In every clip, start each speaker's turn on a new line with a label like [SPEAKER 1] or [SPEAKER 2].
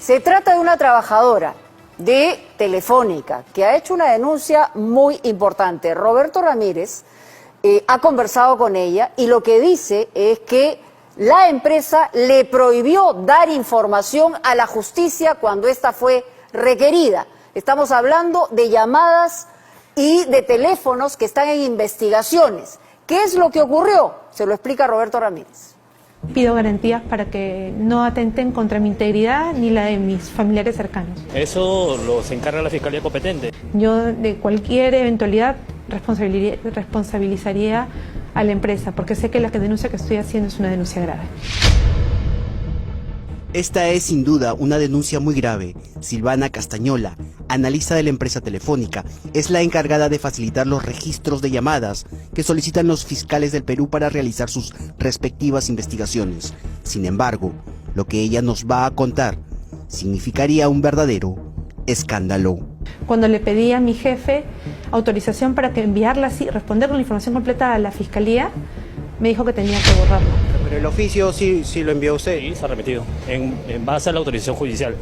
[SPEAKER 1] Se trata de una trabajadora de Telefónica que ha hecho una denuncia muy importante. Roberto Ramírez ha conversado con ella y lo que dice es que la empresa le prohibió dar información a la justicia cuando ésta fue requerida. Estamos hablando de llamadas y de teléfonos que están en investigaciones. ¿Qué es lo que ocurrió? Se lo explica Roberto Ramírez.
[SPEAKER 2] Pido garantías para que no atenten contra mi integridad ni la de mis familiares cercanos.
[SPEAKER 3] Eso se encarga la Fiscalía competente.
[SPEAKER 2] Yo de cualquier eventualidad responsabilizaría a la empresa, porque sé que la denuncia que estoy haciendo es una denuncia grave.
[SPEAKER 4] Esta es sin duda una denuncia muy grave. Silvana Castañola, analista de la empresa Telefónica, es la encargada de facilitar los registros de llamadas que solicitan los fiscales del Perú para realizar sus respectivas investigaciones. Sin embargo, lo que ella nos va a contar significaría un verdadero escándalo.
[SPEAKER 2] Cuando le pedí a mi jefe autorización para que enviarla así, responder con la información completa a la fiscalía, me dijo que tenía que borrarlo.
[SPEAKER 4] Pero el oficio sí lo envió usted.
[SPEAKER 3] Sí, se ha remitido en base a la autorización judicial.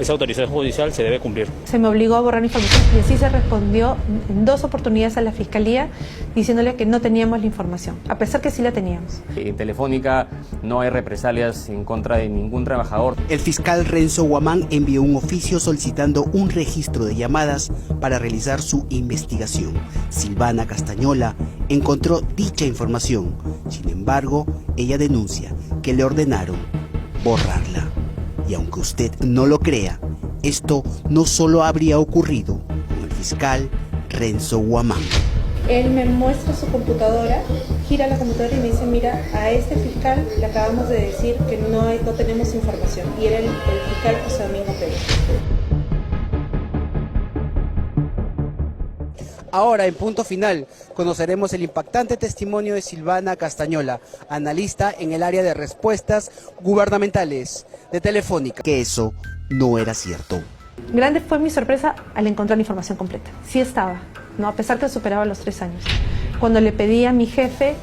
[SPEAKER 3] Esa autorización judicial se debe cumplir.
[SPEAKER 2] Se me obligó a borrar información y así se respondió en 2 oportunidades a la fiscalía diciéndole que no teníamos la información, a pesar que sí la teníamos.
[SPEAKER 5] En Telefónica no hay represalias en contra de ningún trabajador.
[SPEAKER 4] El fiscal Renzo Guamán envió un oficio solicitando un registro de llamadas para realizar su investigación. Silvana Castañola encontró dicha información. Sin embargo, ella denuncia que le ordenaron borrarla. Y aunque usted no lo crea, esto no solo habría ocurrido con el fiscal Renzo Guamán.
[SPEAKER 2] Él me muestra su computadora, gira la computadora y me dice, mira, a este fiscal le acabamos de decir que no tenemos información. Y era el fiscal José Domingo Pérez.
[SPEAKER 4] Ahora, en punto final, conoceremos el impactante testimonio de Silvana Castañola, analista en el área de respuestas gubernamentales de Telefónica, que eso no era cierto.
[SPEAKER 2] Grande fue mi sorpresa al encontrar la información completa. Sí estaba, ¿no? A pesar que superaba los 3 años. Cuando le pedí a mi jefe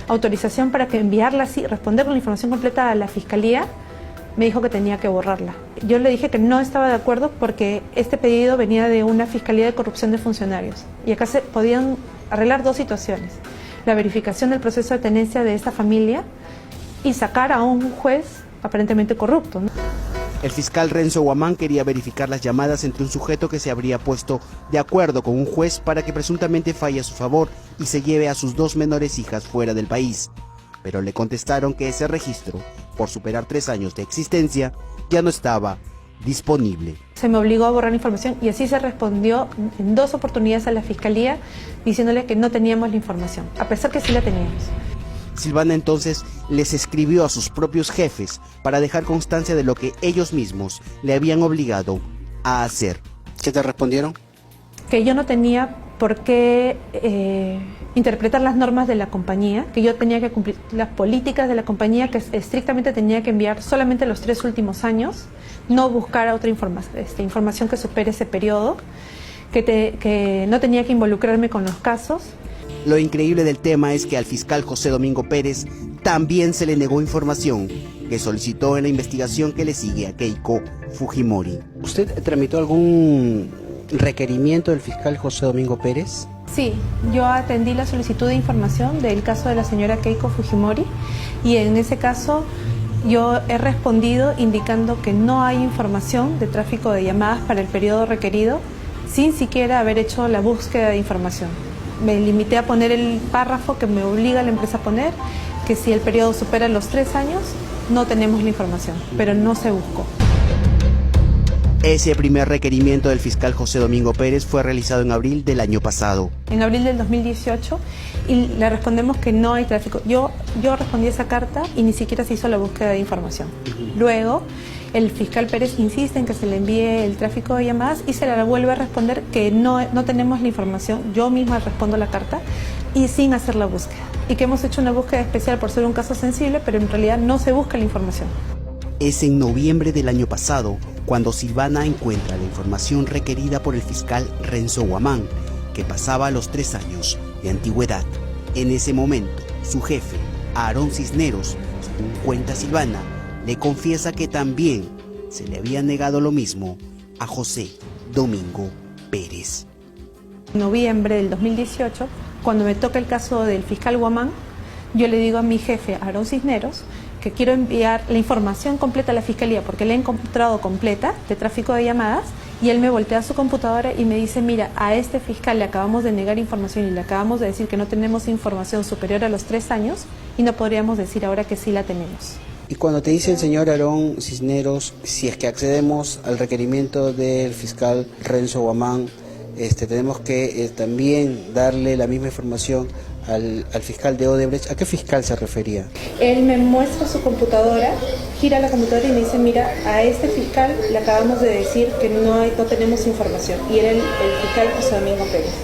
[SPEAKER 2] autorización para que enviarla así, responder con la información completa a la fiscalía, me dijo que tenía que borrarla. Yo le dije que no estaba de acuerdo porque este pedido venía de una fiscalía de corrupción de funcionarios. Y acá se podían arreglar 2 situaciones. La verificación del proceso de tenencia de esta familia y sacar a un juez aparentemente corrupto, ¿no?
[SPEAKER 4] El fiscal Renzo Guamán quería verificar las llamadas entre un sujeto que se habría puesto de acuerdo con un juez para que presuntamente falle a su favor y se lleve a sus 2 menores hijas fuera del país. Pero le contestaron que ese registro, por superar 3 años de existencia, ya no estaba disponible.
[SPEAKER 2] Se me obligó a borrar la información y así se respondió en 2 oportunidades a la fiscalía diciéndole que no teníamos la información, a pesar que sí la teníamos.
[SPEAKER 4] Silvana entonces les escribió a sus propios jefes para dejar constancia de lo que ellos mismos le habían obligado a hacer. ¿Qué te respondieron?
[SPEAKER 2] Que yo no tenía por qué interpretar las normas de la compañía, que yo tenía que cumplir las políticas de la compañía, que estrictamente tenía que enviar solamente los 3 últimos años, no buscar otra información que supere ese periodo, que no tenía que involucrarme con los casos.
[SPEAKER 4] Lo increíble del tema es que al fiscal José Domingo Pérez también se le negó información que solicitó en la investigación que le sigue a Keiko Fujimori. ¿Usted tramitó algún requerimiento del fiscal José Domingo Pérez?
[SPEAKER 2] Sí, yo atendí la solicitud de información del caso de la señora Keiko Fujimori y en ese caso yo he respondido indicando que no hay información de tráfico de llamadas para el periodo requerido sin siquiera haber hecho la búsqueda de información. Me limité a poner el párrafo que me obliga la empresa a poner, que si el periodo supera los 3 años no tenemos la información, pero no se buscó.
[SPEAKER 4] Ese primer requerimiento del fiscal José Domingo Pérez fue realizado en abril del año pasado.
[SPEAKER 2] En abril del 2018 y le respondemos que no hay tráfico. Yo respondí esa carta y ni siquiera se hizo la búsqueda de información. Luego el fiscal Pérez insiste en que se le envíe el tráfico de llamadas y se le vuelve a responder que no tenemos la información. Yo misma respondo la carta y sin hacer la búsqueda. Y que hemos hecho una búsqueda especial por ser un caso sensible, pero en realidad no se busca la información.
[SPEAKER 4] Es en noviembre del año pasado cuando Silvana encuentra la información requerida por el fiscal Renzo Guamán, que pasaba los 3 años de antigüedad. En ese momento, su jefe, Aarón Cisneros, según cuenta Silvana, le confiesa que también se le había negado lo mismo a José Domingo Pérez.
[SPEAKER 2] En noviembre del 2018, cuando me toca el caso del fiscal Guamán, yo le digo a mi jefe, Aarón Cisneros, que quiero enviar la información completa a la fiscalía porque la he encontrado completa de tráfico de llamadas, y él me voltea a su computadora y me dice, mira, a este fiscal le acabamos de negar información y le acabamos de decir que no tenemos información superior a los 3 años y no podríamos decir ahora que sí la tenemos.
[SPEAKER 6] Y cuando te dice el señor Aarón Cisneros, si es que accedemos al requerimiento del fiscal Renzo Guamán, tenemos que también darle la misma información al fiscal de Odebrecht, ¿a qué fiscal se refería?
[SPEAKER 2] Él me muestra su computadora, gira la computadora y me dice, mira, a este fiscal le acabamos de decir que no tenemos información. Y era el fiscal José Domingo Pérez.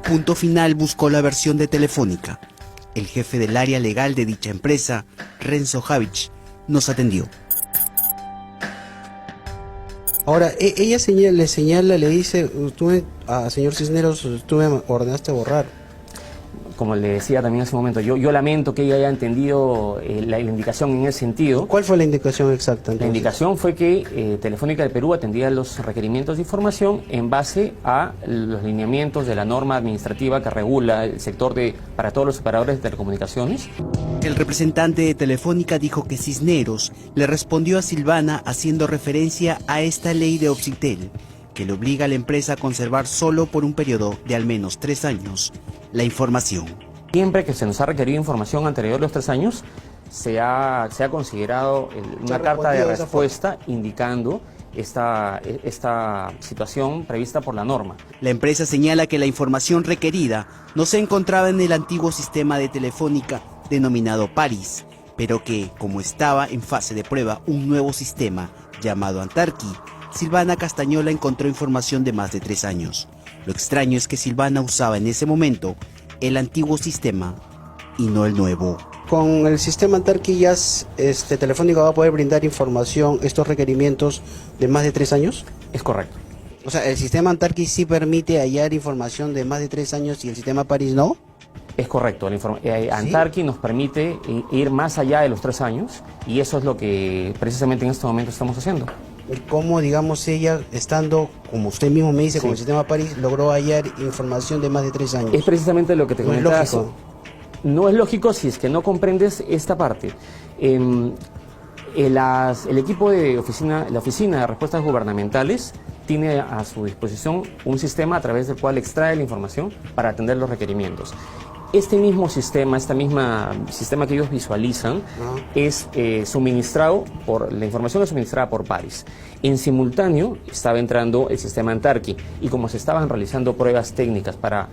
[SPEAKER 4] Punto Final buscó la versión de Telefónica. El jefe del área legal de dicha empresa, Renzo Javich, nos atendió.
[SPEAKER 6] Ahora, ella le dice, señor Cisneros, tú me ordenaste borrar.
[SPEAKER 5] Como le decía también en ese momento, yo lamento que ella haya entendido la indicación en ese sentido.
[SPEAKER 6] ¿Cuál fue la indicación exacta entonces?
[SPEAKER 5] La indicación fue que Telefónica del Perú atendía los requerimientos de información en base a los lineamientos de la norma administrativa que regula el sector para todos los operadores de telecomunicaciones.
[SPEAKER 4] El representante de Telefónica dijo que Cisneros le respondió a Silvana haciendo referencia a esta ley de Obsitel, que le obliga a la empresa a conservar solo por un periodo de al menos 3 años la información.
[SPEAKER 5] Siempre que se nos ha requerido información anterior a los 3 años, se ha considerado una carta de respuesta indicando esta situación prevista por la norma.
[SPEAKER 4] La empresa señala que la información requerida no se encontraba en el antiguo sistema de Telefónica denominado Paris, pero que, como estaba en fase de prueba un nuevo sistema llamado Antarqui, Silvana Castañola encontró información de más de 3 años. Lo extraño es que Silvana usaba en ese momento el antiguo sistema y no el nuevo.
[SPEAKER 6] Con el sistema Antarqui ya Telefónica va a poder brindar información, estos requerimientos de más de 3 años.
[SPEAKER 5] Es correcto.
[SPEAKER 6] O sea, el sistema Antarqui sí permite hallar información de más de 3 años y el sistema Paris no.
[SPEAKER 5] Es correcto, Antarqui nos permite ir más allá de los 3 años y eso es lo que precisamente en este momento estamos haciendo.
[SPEAKER 6] ¿Cómo, digamos, ella, estando, como usted mismo me dice,
[SPEAKER 5] sí,
[SPEAKER 6] con el sistema Paris, logró hallar información de más de 3 años?
[SPEAKER 5] Es precisamente lo que te comentaba.
[SPEAKER 6] ¿No es lógico?
[SPEAKER 5] No es lógico si es que no comprendes esta parte. El equipo de la Oficina de Respuestas Gubernamentales tiene a su disposición un sistema a través del cual extrae la información para atender los requerimientos. Este mismo sistema, sistema que ellos visualizan, es suministrado la información es suministrada por Paris. En simultáneo estaba entrando el sistema Antarqui y como se estaban realizando pruebas técnicas para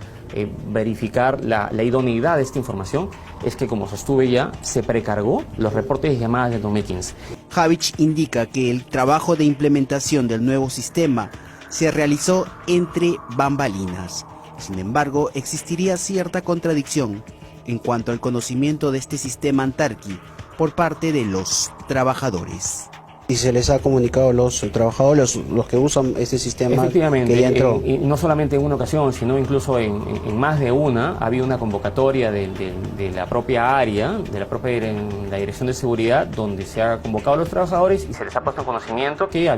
[SPEAKER 5] verificar la idoneidad de esta información, es que como sostuve ya, se precargó los reportes de llamadas del 2015.
[SPEAKER 4] Javich indica que el trabajo de implementación del nuevo sistema se realizó entre bambalinas. Sin embargo, existiría cierta contradicción en cuanto al conocimiento de este sistema Antarqui por parte de los trabajadores.
[SPEAKER 6] Y se les ha comunicado a los trabajadores, los que usan este sistema.
[SPEAKER 5] Efectivamente,
[SPEAKER 6] que ya entró.
[SPEAKER 5] Y no solamente en una ocasión, sino incluso en más de una, había una convocatoria de la propia área, de la Dirección de Seguridad, donde se ha convocado a los trabajadores y se les ha puesto en conocimiento que ya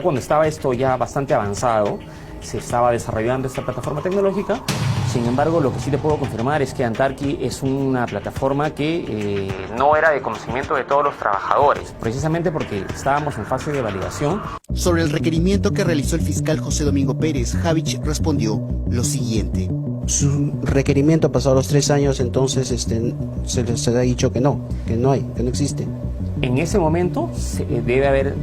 [SPEAKER 5] cuando estaba esto ya bastante avanzado, se estaba desarrollando esta plataforma tecnológica. Sin embargo, lo que sí te puedo confirmar es que Antarqui es una plataforma que no era de conocimiento de todos los trabajadores, precisamente porque estábamos en fase de validación.
[SPEAKER 4] Sobre el requerimiento que realizó el fiscal José Domingo Pérez, Javich respondió lo siguiente.
[SPEAKER 6] Su requerimiento ha pasado los 3 años, entonces se les ha dicho que no existe.
[SPEAKER 5] En ese momento se debe haber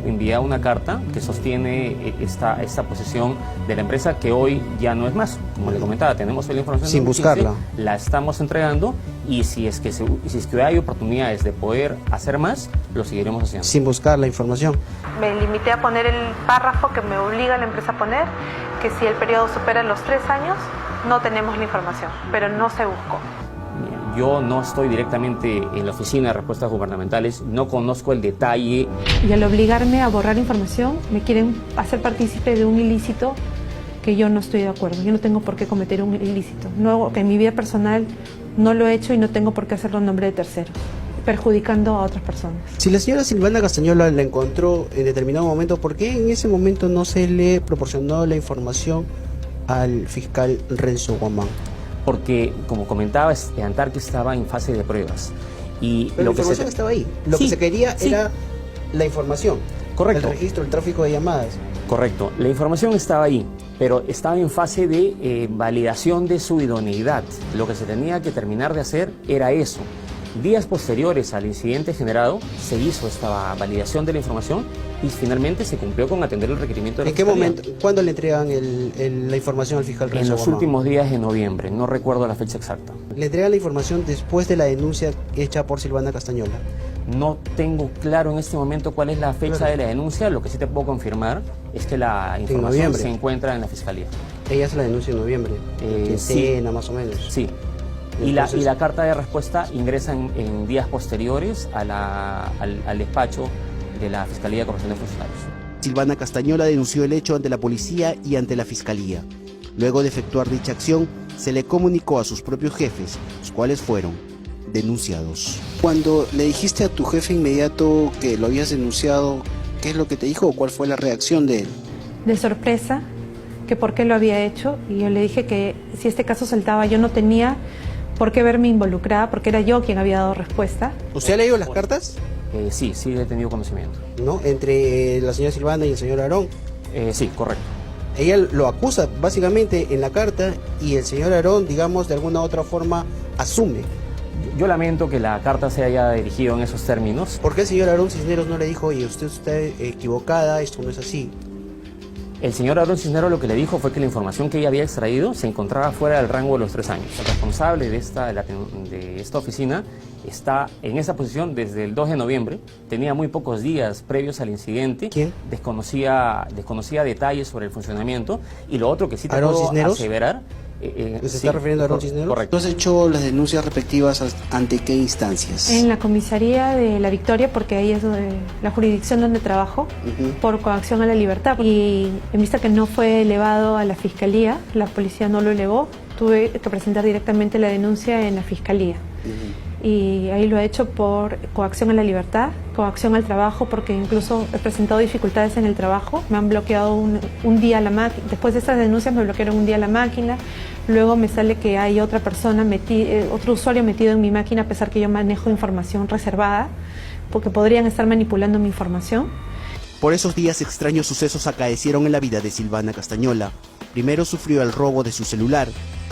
[SPEAKER 5] enviado una carta que sostiene esta posesión de la empresa, que hoy ya no es más. Como le comentaba, tenemos la información
[SPEAKER 6] sin buscarla.
[SPEAKER 5] La estamos entregando y si es que hay oportunidades de poder hacer más, lo seguiremos haciendo.
[SPEAKER 6] Sin buscar la información.
[SPEAKER 2] Me limité a poner el párrafo que me obliga a la empresa a poner, que si el periodo supera los 3 años, no tenemos la información, pero no se buscó.
[SPEAKER 5] Yo no estoy directamente en la Oficina de Respuestas Gubernamentales, no conozco el detalle.
[SPEAKER 2] Y al obligarme a borrar información, me quieren hacer partícipe de un ilícito que yo no estoy de acuerdo. Yo no tengo por qué cometer un ilícito. No, que en mi vida personal no lo he hecho y no tengo por qué hacerlo en nombre de terceros. perjudicando a otras personas.
[SPEAKER 6] Si la señora Silvana Castañola la encontró en determinado momento, ¿por qué en ese momento no se le proporcionó la información al fiscal Renzo Guamán?
[SPEAKER 5] Porque, como comentaba, Antarque estaba en fase de pruebas. Y
[SPEAKER 6] Pero la información estaba ahí. Lo
[SPEAKER 5] Sí,
[SPEAKER 6] que se quería
[SPEAKER 5] sí.
[SPEAKER 6] era la información.
[SPEAKER 5] Correcto.
[SPEAKER 6] El registro, el tráfico de llamadas.
[SPEAKER 5] Correcto, la información estaba ahí, pero estaba en fase de validación de su idoneidad. Lo que se tenía que terminar de hacer era eso. Días posteriores al incidente generado, se hizo esta validación de la información y finalmente se cumplió con atender el requerimiento de la
[SPEAKER 6] ¿En qué
[SPEAKER 5] Fiscalía.
[SPEAKER 6] momento? ¿Cuándo le entregan la información al fiscal Renzo
[SPEAKER 5] En los
[SPEAKER 6] Guamán?
[SPEAKER 5] últimos días de noviembre, no recuerdo la fecha exacta.
[SPEAKER 6] ¿Le entregan la información después de la denuncia hecha por Silvana Castañola?
[SPEAKER 5] No tengo claro en este momento cuál es la fecha
[SPEAKER 6] Claro.
[SPEAKER 5] de la denuncia, lo que sí te puedo confirmar es que la información
[SPEAKER 6] noviembre.
[SPEAKER 5] se encuentra en la Fiscalía.
[SPEAKER 6] Ella se la denuncia en noviembre.
[SPEAKER 5] Sí.
[SPEAKER 6] Quincena, más o menos.
[SPEAKER 5] Sí. Y la carta de respuesta ingresa en días posteriores al despacho de la Fiscalía de Corrección de Funcionarios.
[SPEAKER 4] Silvana Castañola denunció el hecho ante la policía y ante la fiscalía. Luego de efectuar dicha acción, se le comunicó a sus propios jefes, los cuales fueron denunciados.
[SPEAKER 6] Cuando le dijiste a tu jefe inmediato que lo habías denunciado, ¿qué es lo que te dijo o cuál fue la reacción de él?
[SPEAKER 2] De sorpresa, que por qué lo había hecho, y yo le dije que si este caso saltaba yo no tenía por qué verme involucrada, porque era yo quien había dado respuesta.
[SPEAKER 6] ¿Usted ha leído las cartas?
[SPEAKER 5] Sí, sí he tenido conocimiento.
[SPEAKER 6] ¿No? Entre la señora Silvana y el señor Aarón.
[SPEAKER 5] Sí, correcto.
[SPEAKER 6] Ella lo acusa básicamente en la carta y el señor Aarón, digamos, de alguna u otra forma asume.
[SPEAKER 5] Yo lamento que la carta se haya dirigido en esos términos.
[SPEAKER 6] ¿Por qué el señor Aarón Cisneros no le dijo, oye, usted está equivocada, esto no es así?
[SPEAKER 5] El señor Aarón Cisneros lo que le dijo fue que la información que ella había extraído se encontraba fuera del rango de los 3 años. El responsable de esta oficina está en esa posición desde el 2 de noviembre, tenía muy pocos días previos al incidente.
[SPEAKER 6] ¿Quién?
[SPEAKER 5] Desconocía detalles sobre el funcionamiento, y lo otro que sí te
[SPEAKER 6] ¿Aarón
[SPEAKER 5] puedo
[SPEAKER 6] Cisneros?
[SPEAKER 5] aseverar...
[SPEAKER 6] ¿Se
[SPEAKER 5] sí,
[SPEAKER 6] está refiriendo a Aarón Cisneros?
[SPEAKER 5] Correcto.
[SPEAKER 6] ¿Tú has hecho las denuncias respectivas ante qué instancias?
[SPEAKER 2] En la comisaría de La Victoria, porque ahí es la jurisdicción donde trabajo,
[SPEAKER 6] Ujú.
[SPEAKER 2] por coacción a la libertad. Y en vista que no fue elevado a la fiscalía, la policía no lo elevó, tuve que presentar directamente la denuncia en la fiscalía. Y ahí lo he hecho por coacción a la libertad, coacción al trabajo, porque incluso he presentado dificultades en el trabajo. Me han bloqueado un día la máquina. Después de estas denuncias me bloquearon un día la máquina. Luego me sale que hay otra persona, otro usuario metido en mi máquina, a pesar que yo manejo información reservada, porque podrían estar manipulando mi información.
[SPEAKER 4] Por esos días extraños sucesos acaecieron en la vida de Silvana Castañola. Primero sufrió el robo de su celular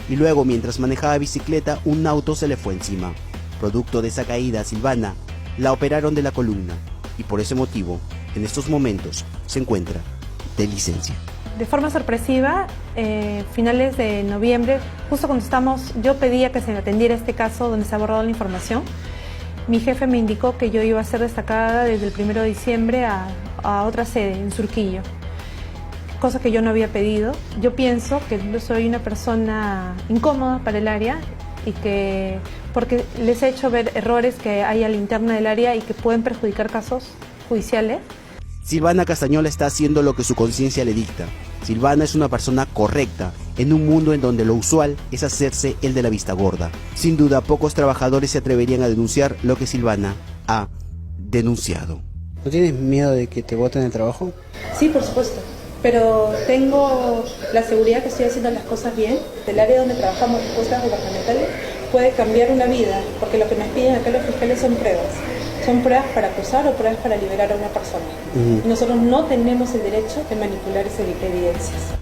[SPEAKER 4] y luego, mientras manejaba bicicleta, un auto se le fue encima. Producto de esa caída, Silvana la operaron de la columna y por ese motivo, en estos momentos, se encuentra de licencia.
[SPEAKER 2] De forma sorpresiva, finales de noviembre, justo cuando yo pedía que se me atendiera este caso donde se ha borrado la información, mi jefe me indicó que yo iba a ser destacada desde el 1 de diciembre a otra sede, en Surquillo, cosa que yo no había pedido. Yo pienso que yo soy una persona incómoda para el área y que porque les he hecho ver errores que hay a la interna del área y que pueden perjudicar casos judiciales.
[SPEAKER 4] Silvana Castañola está haciendo lo que su conciencia le dicta. Silvana es una persona correcta, en un mundo en donde lo usual es hacerse el de la vista gorda. Sin duda, pocos trabajadores se atreverían a denunciar lo que Silvana ha denunciado.
[SPEAKER 6] ¿No tienes miedo de que te boten el trabajo?
[SPEAKER 2] Sí, por supuesto, pero tengo la seguridad que estoy haciendo las cosas bien. Del área donde trabajamos, respuestas gubernamentales, puede cambiar una vida, porque lo que nos piden acá los fiscales son pruebas. Son pruebas para acusar o pruebas para liberar a una persona. Y nosotros no tenemos el derecho de manipular esas evidencias.